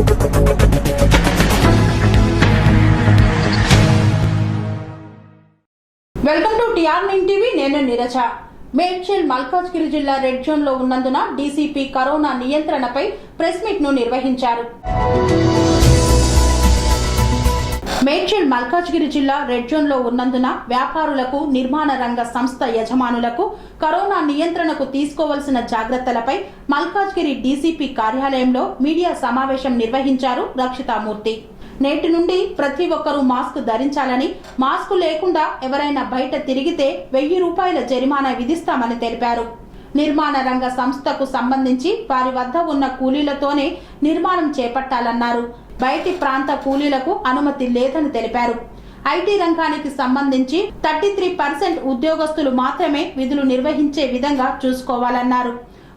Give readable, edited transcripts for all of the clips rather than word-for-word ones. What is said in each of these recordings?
Welcome to టిఆర్9 TV. నేను నీరజ. మేడ్చల్ మల్కాజ్గిరి జిల్లా red zone లో ఉన్నందున డీసీపీ కరోనా నియంత్రణపై ప్రెస్ మీట్ ను నిర్వహించారు. మేడ్చల్ మల్కాజ్గిరి జిల్లా రెడ్ జోన్ లో ఉన్నందున వ్యాపారులకు, నిర్మాణ రంగ సంస్థ యజమానులకు కరోనా నియంత్రణకు తీసుకోవాల్సిన జాగ్రత్తలపై మల్కాజ్గిరి డీసీపీ కార్యాలయంలో మీడియా సమావేశం నిర్వహించారు రక్షితామూర్తి. నేటి నుండి ప్రతి ఒక్కరూ మాస్క్ ధరించాలని, మాస్క్ లేకుండా ఎవరైనా బయట తిరిగితే 1000 రూపాయల జరిమానా విధిస్తామని తెలిపారు. నిర్మాణ రంగ సంస్థకు సంబంధించి వారి వద్ద ఉన్న కూలీలతోనే నిర్మాణం చేపట్టాలన్నారు. బయటి ప్రాంత కూలీలకు అనుమతి లేదని తెలిపారు. ఐటీ రంగానికి సంబంధించి 33% ఉద్యోగస్తులు మాత్రమే విధులు నిర్వహించే విధంగా చూసుకోవాలన్నారు.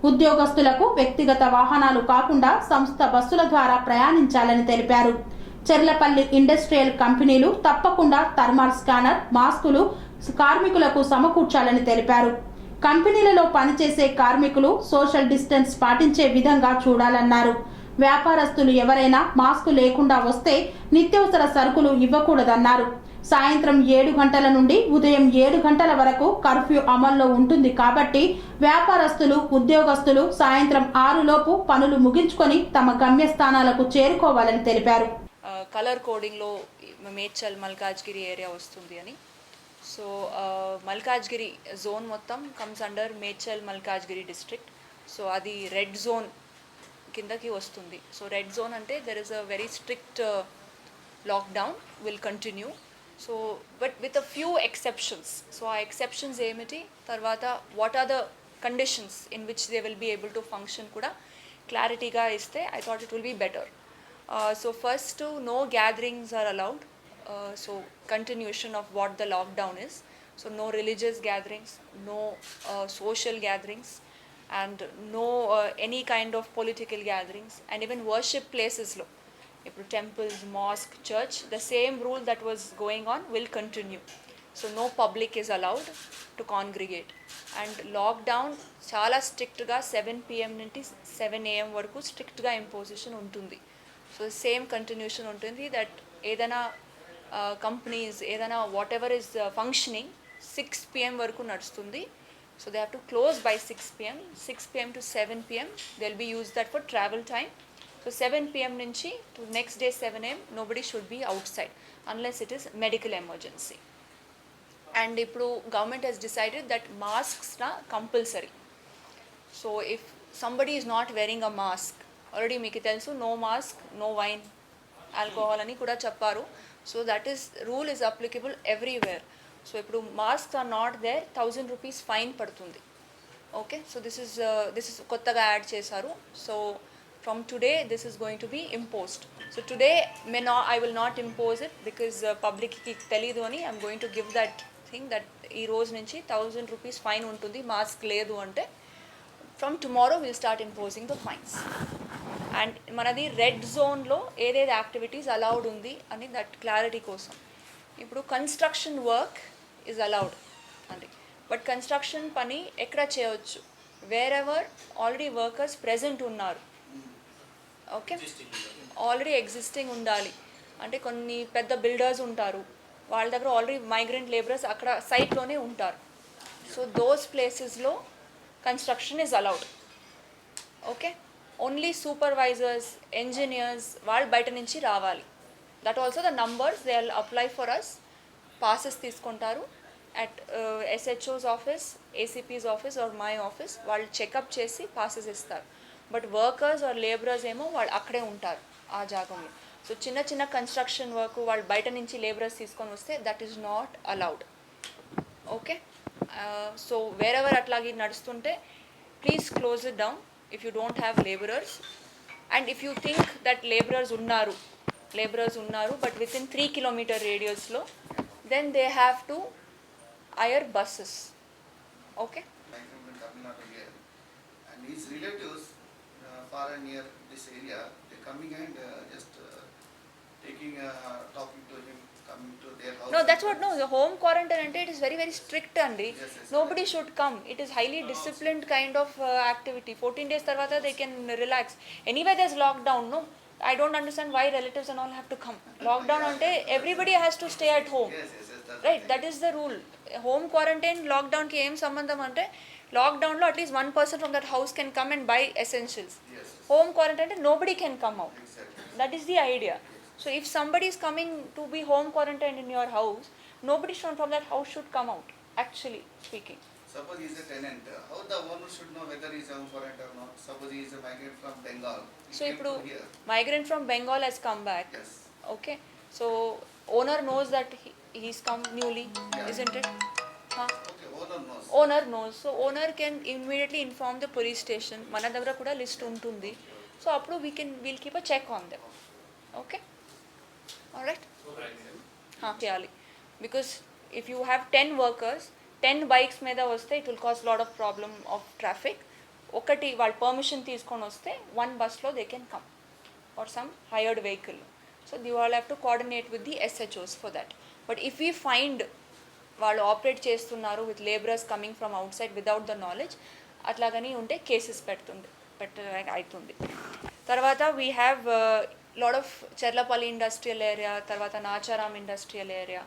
ఉద్యోగస్తులకు వ్యక్తిగత వాహనాలు కాకుండా సంస్థ బస్సుల ద్వారా ప్రయాణించాలని తెలిపారు. చెర్లపల్లి ఇండస్ట్రియల్ కంపెనీలు తప్పకుండా థర్మల్ స్కానర్, మాస్కులు కార్మికులకు సమకూర్చాలని తెలిపారు. కంపెనీలలో పనిచేసే కార్మికులు సోషల్ డిస్టెన్స్ పాటించే విధంగా చూడాలన్నారు. వ్యాపారస్తులు ఎవరైనా మాస్క్ లేకుండా వస్తే నిత్యావసర సరుకులు ఇవ్వకూడదన్నారు. సాయంత్రం 7 గంటల నుండి ఉదయం 7 గంటల వరకు కర్ఫ్యూ అమల్లో ఉంటుంది కాబట్టి వ్యాపారస్తులు, ఉద్యోగస్తులు సాయంత్రం 6 లోపు పనులు ముగించుకొని తమ గమ్యస్థానాలకు చేరుకోవాలని తెలిపారు. కలర్ కోడింగ్లో మేడ్చల్ మల్కాజ్గిరి ఏరియా వస్తుంది అని. సో మల్కాజ్గిరి జోన్ మొత్తం comes under Medchal Malkajgiri district. So అది రెడ్ జోన్ కిందకి వస్తుంది. సో రెడ్ జోన్ అంటే there is a very strict lockdown will continue. So but with a few exceptions. So ఆ ఎక్సెప్షన్స్ ఏమిటి, తర్వాత what are the conditions in which they will be able to function కూడా క్లారిటీగా ఇస్తే I thought it will be better. So first, no gatherings are allowed. So continuation of what the lockdown is. So no religious gatherings, no social gatherings, and no any kind of political gatherings, and even worship places lo, temples, mosque, church, the same rule that was going on will continue. So no public is allowed to congregate, and lockdown chala strict ga 7 pm nunti 7 am varaku strict ga imposition untundi. So same continuation ఉంటుంది. That ఏదైనా companies ఏదైనా whatever is functioning 6 PM వరకు నడుస్తుంది. So they have to close by 6 PM. 6 PM to 7 PM they will be use that for travel time. So 7 PM నుంచి to next day 7 AM nobody should be outside unless it is medical emergency. And ఇప్పుడు government has decided that masks నా compulsory. So if somebody is not wearing a mask, already మీకు తెలుసు no mask no wine alcohol అని కూడా చెప్పారు. So that is rule is applicable everywhere. So ఇప్పుడు mask are not there 1000 rupees fine పడుతుంది. Okay, so this is కొత్తగా add చేశారు. So from today this is going to be imposed. So today I will not impose it because పబ్లిక్కి తెలీదు అని I'm going to give that thing that ఈ రోజు నుంచి 1000 rupees fine ఉంటుంది mask లేదు అంటే. From tomorrow will start imposing the fines. And మనది రెడ్ జోన్లో ఏదేది యాక్టివిటీస్ అలౌడ్ ఉంది అని దట్ క్లారిటీ కోసం. ఇప్పుడు కన్స్ట్రక్షన్ వర్క్ ఈజ్ అలౌడ్ అండి, బట్ కన్స్ట్రక్షన్ పని ఎక్కడ చేయవచ్చు, wear ever already workers present ఉన్నారు. ఓకే, ఆల్రెడీ ఎగ్జిస్టింగ్ ఉండాలి. అంటే కొన్ని పెద్ద బిల్డర్స్ ఉంటారు, వాళ్ళ దగ్గర ఆల్రెడీ మైగ్రెంట్ లేబరర్స్ అక్కడ సైట్లోనే ఉంటారు. సో దోస్ ప్లేసెస్లో construction is allowed. Okay, only supervisors, engineers వాళ్ళు బయట నుంచి రావాలి. That also the numbers they will apply for us. Passes తీసుకుంటారు at SHO's office, ACP's office or my office. వాళ్ళు చెకప్ చేసి పాసెస్ ఇస్తారు. బట్ వర్కర్స్ ఆర్ లేబరర్స్ ఏమో వాళ్ళు అక్కడే ఉంటారు ఆ జాగంలో. సో చిన్న చిన్న కన్స్ట్రక్షన్ వర్క్ వాళ్ళు బయట నుంచి లేబరర్స్ తీసుకొని వస్తే that is not allowed. Okay, so wherever అట్లాగే నడుస్తుంటే please close it down if you don't have laborers. And if you think that laborers unnaru but within 3 kilometer radius lo, then they have to hire buses. Okay, and his relatives far and near this area, they coming and just taking talking to him, coming to their house. No, that's what. No, the home quarantine ante it is very very strict andi. Yes, Nobody should come. It is highly disciplined kind of activity. 14 days tarvata they can relax. Anyway there's lockdown, no. I don't understand why relatives and all have to come. Lockdown ante everybody has to stay at home. Yes, yes, yes, that's the Right, thing. that is the rule. Home quarantine lockdown ki em sambandham ante lockdown lo at least one person from that house can come and buy essentials. Yes, Home quarantine ante nobody can come out. exactly. That is the idea. So if somebody is coming to be home quarantined in your house, nobody from that house should come out, actually speaking. Suppose he is a tenant, how the owner should know whether he is home quarantine or not? Suppose he is a migrant from Bengal. He So came ఇప్పుడు to here. migrant from Bengal has come back. Yes. Okay, so owner knows that he's come newly, Yeah. isn't it? Huh? Okay, owner knows. Owner knows. So owner can immediately inform the police station. మన దగ్గర కూడా list ఉంటుంది. So అప్పుడు we'll keep a check on them. Okay? Alright? చేయాలి. Because if you have 10 workers, 10 bikes మీద వస్తే it will cause lot of problem of traffic. ఒకటి వాళ్ళు పర్మిషన్ తీసుకొని వస్తే one బస్లో they can come or some hired vehicle. So you all have to coordinate with the SHOs for that. But if we find వాళ్ళు operate చేస్తున్నారు with labourers coming from outside without the knowledge అట్లాగని ఉంటే cases అవుతుంది. తర్వాత we have lot of Cherlapalli industrial area, తర్వాత Nacharam industrial area.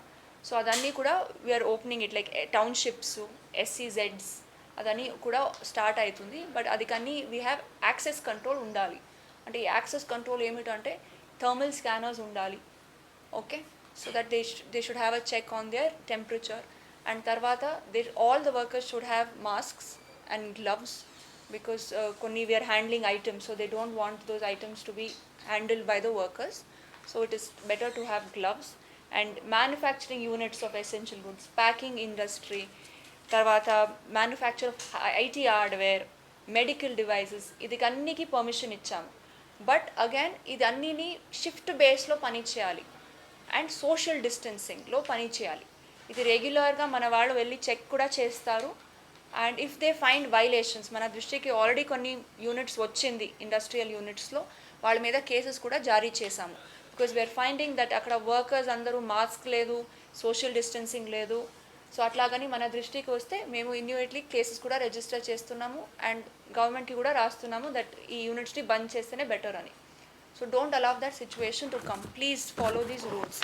So అదన్నీ కూడా we are opening it like townships, SEZs అదన్నీ కూడా స్టార్ట్ అవుతుంది. బట్ అది కానీ వీ హ్యావ్ యాక్సెస్ కంట్రోల్ ఉండాలి. అంటే ఈ యాక్సెస్ కంట్రోల్ ఏమిటంటే థర్మల్ స్కానర్స్ ఉండాలి. Okay, so that they should have a check on their temperature, and tarvata all the workers should have masks and gloves, because konni we are handling items, so they don't want those items to be handled by the workers, so it is better to have gloves. And manufacturing units of essential goods, packing industry, tarvata manufacture of IT hardware, medical devices, idi kanniki permission ichchamu. But again idi annini shift base lo pani cheyali and social డిస్టెన్సింగ్లో పని చేయాలి. ఇది రెగ్యులర్గా మన వాళ్ళు వెళ్ళి check కూడా చేస్తారు. And if they find violations, మన దృష్టికి ఆల్రెడీ కొన్ని యూనిట్స్ వచ్చింది ఇండస్ట్రియల్ యూనిట్స్లో, వాళ్ళ మీద కేసెస్ కూడా జారీ చేశాము. బికాజ్ వీఆర్ ఫైండింగ్ దట్ అక్కడ వర్కర్స్ అందరూ మాస్క్ లేదు, సోషల్ డిస్టెన్సింగ్ లేదు. సో అట్లాగని మన దృష్టికి వస్తే మేము ఇమ్మీడియట్లీ కేసెస్ కూడా రిజిస్టర్ చేస్తున్నాము అండ్ గవర్నమెంట్కి కూడా రాస్తున్నాము దట్ ఈ యూనిట్స్ని బంద్ చేస్తేనే బెటర్ అని. So don't allow that situation to come. Please follow these rules.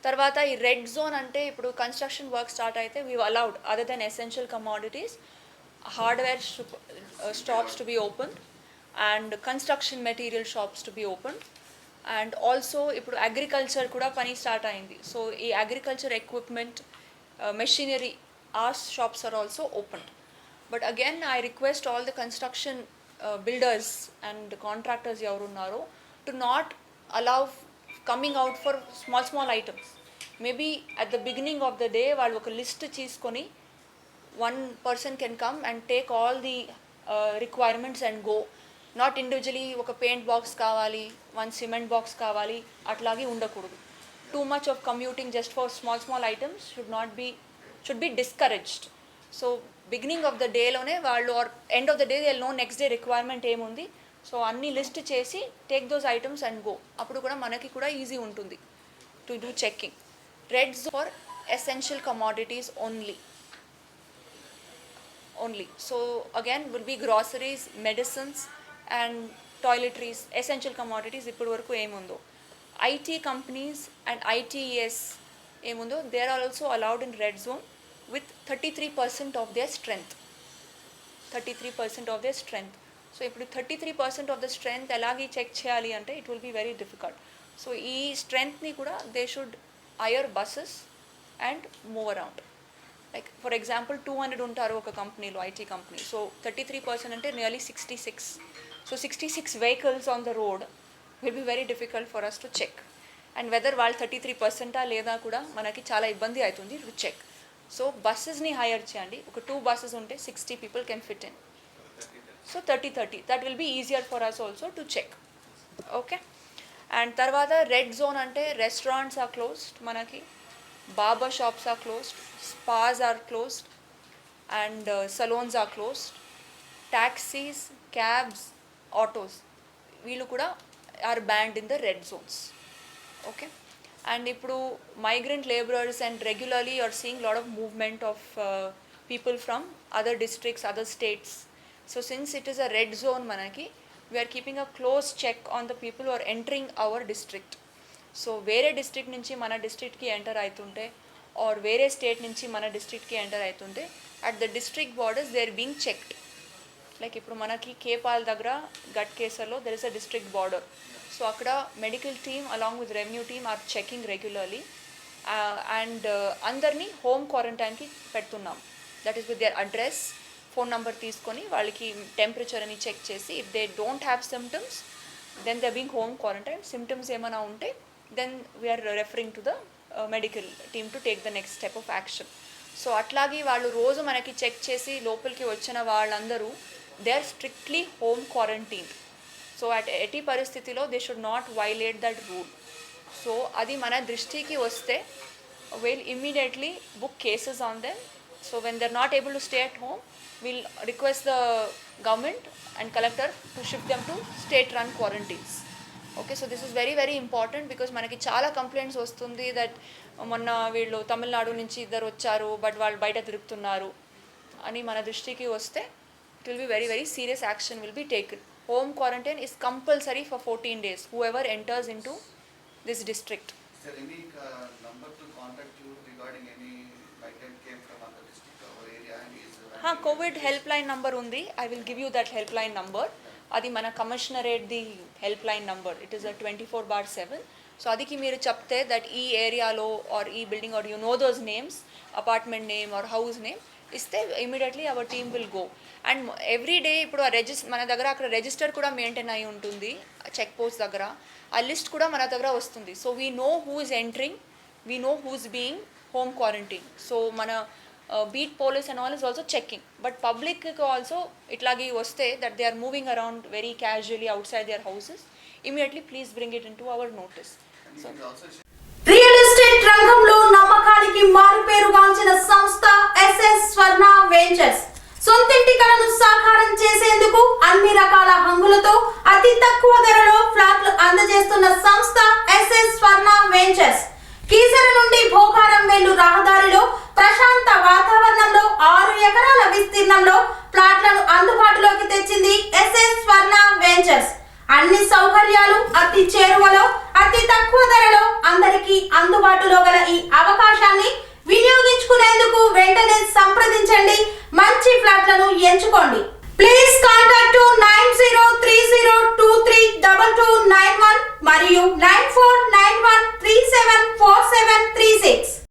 తర్వాత ఈ రెడ్ జోన్ అంటే ఇప్పుడు కన్స్ట్రక్షన్ వర్క్ స్టార్ట్ అయితే we've allowed other than essential commodities hardware shops to be opened and construction material shops to be opened, and also ఇప్పుడు agriculture కూడా పని start అయింది. So ఈ agriculture equipment, machinery, our shops are also opened. But again I request all the construction builders and contractors ఎవరున్నారో to not allow coming out for small items. Maybe at the beginning of the day వాళ్ళు ఒక list తీసుకొని one person can come and take all the requirements and go. Not individually ఒక paint box కావాలి, one cement box కావాలి అట్లాగే ఉండకూడదు. Too much of commuting just for small items should be discouraged. So beginning of the డేలోనే వాళ్ళు or end of the day they no next day requirement ఏముంది, so అన్ని list చేసి take those items and go. అప్పుడు కూడా మనకి కూడా easy ఉంటుంది to do checking. Red for essential commodities only. So again will be groceries, medicines and toiletries, essential commodities ఇప్పటి వరకు ఏముందో. ఐటీ కంపెనీస్ అండ్ ITES ఏముందో they are also allowed in red zone with 33% of their strength. 33% of their strength. So ఇప్పుడు 33% of the strength ఎలాగే check చేయాలి అంటే it will be very difficult. So ఈ స్ట్రెంగ్త్ని కూడా they should hire buses and move around. Like for example 200 ఉంటారు ఒక కంపెనీలో, IT company. So 33% అంటే nearly 66. So 66 vehicles on the road will be very difficult for us to check. And whether వాళ్ళు 33% లేదా కూడా మనకి చాలా ఇబ్బంది అవుతుంది to check. సో బస్సెస్ని హైర్ చేయండి. ఒక 2 buses ఉంటే 60 people can fit in. So 30 that will be easier for us also to check. Okay, and తర్వాత రెడ్ జోన్ అంటే రెస్టారెంట్స్ ఆర్ క్లోజ్డ్, మనకి barber shops are closed, spas are closed and salons are closed, taxis, cabs, autos వీళ్ళు కూడా are banned in the red zones. Okay, and ఇప్పుడు migrant laborers and regularly you are seeing lot of movement of people from other districts, other states. So since it is a red zone manaki, we are keeping a close check on the people who are entering our district. So వేరే district నుంచి మన డిస్ట్రిక్ట్కి enter అవుతుంటే or వేరే state నుంచి మన డిస్ట్రిక్ట్కి enter అవుతుంటే at the district borders they are being checked. Like ఇప్పుడు మనకి కేపాల్ దగ్గర గట్ కేసర్లో there is a district border. So అక్కడ medical team along with revenue team are checking regularly and అందరినీ హోమ్ క్వారంటైన్కి పెడుతున్నాం. That is with their address, phone number తీసుకొని వాళ్ళకి టెంపరేచర్ అని చెక్ చేసి if they don't have symptoms then they being home quarantine. Symptoms ఏమైనా ఉంటే then we are referring to the medical team to take the next step of action. So అట్లాగే వాళ్ళు రోజు మనకి చెక్ చేసి లోపలికి వచ్చిన వాళ్ళందరూ they are strictly home quarantine. So ఎట్టి పరిస్థితిలో they should not violate that rule. So అది మన దృష్టికి వస్తే we'll immediately book cases on them. So when they're not able to stay at home, we'll request the government and collector to shift them to state-run quarantines. Okay, so this is very very important because మనకి చాలా complaints వస్తుంది that మొన్న వీళ్ళు తమిళనాడు నుంచి ఇద్దరు వచ్చారు but వాళ్ళు బయట తిరుగుతున్నారు అని మన దృష్టికి వస్తే it will be very very serious action will be taken. Home quarantine is compulsory for 14 days whoever enters into this district. Is there any number to contact you regarding any item came from other district or area and is COVID helpline number undi. I will give you that helpline number. Adi mana commissionerate the helpline number. It is a 24/7. So adiki meeru chepte that ee area lo or ee building or you know those names, apartment name or house name, iste immediately our team will go. And every day ఇప్పుడు మన దగ్గర అక్కడ register కూడా maintain అయి ఉంటుంది check post దగ్గర. ఆ list కూడా మన దగ్గర వస్తుంది. So we know who is entering, we know who is being home quarantine. So మన beat police and all is also checking. But పబ్లిక్కి ఆల్సో ఇట్లాగే వస్తే that they are moving around very casually outside their houses, immediately please bring it in to our notice. So real estate రంగంలో నమ్మకానికి మారుపేరుగాంచిన సంస్థ SS స్వర్ణ ventures సొంతింటి కలను సాకారం చేసేందుకు అన్ని రకాల హంగులతో అతి తక్కువ ధరలో ఫ్లాట్లు అందజేస్తున్న సంస్థ ఎస్ఎస్ స్వర్ణ వెంచర్స్. కీసర నుండి భోగారం వెళ్ళు రహదారిలో ప్రశాంత వాతావరణంలో 6 ఎకరాల విస్తీర్ణంలో ఫ్లాట్లను అందుబాటులోకి తెచ్చింది ఎస్ఎస్ స్వర్ణ వెంచర్స్. అన్ని సౌకర్యాలు అతి చేరువలో అతి తక్కువ ధరలో అందరికీ అందుబాటులో గల ఈ అవకాశాన్ని వినియోగించుకునేందుకు వెంటనే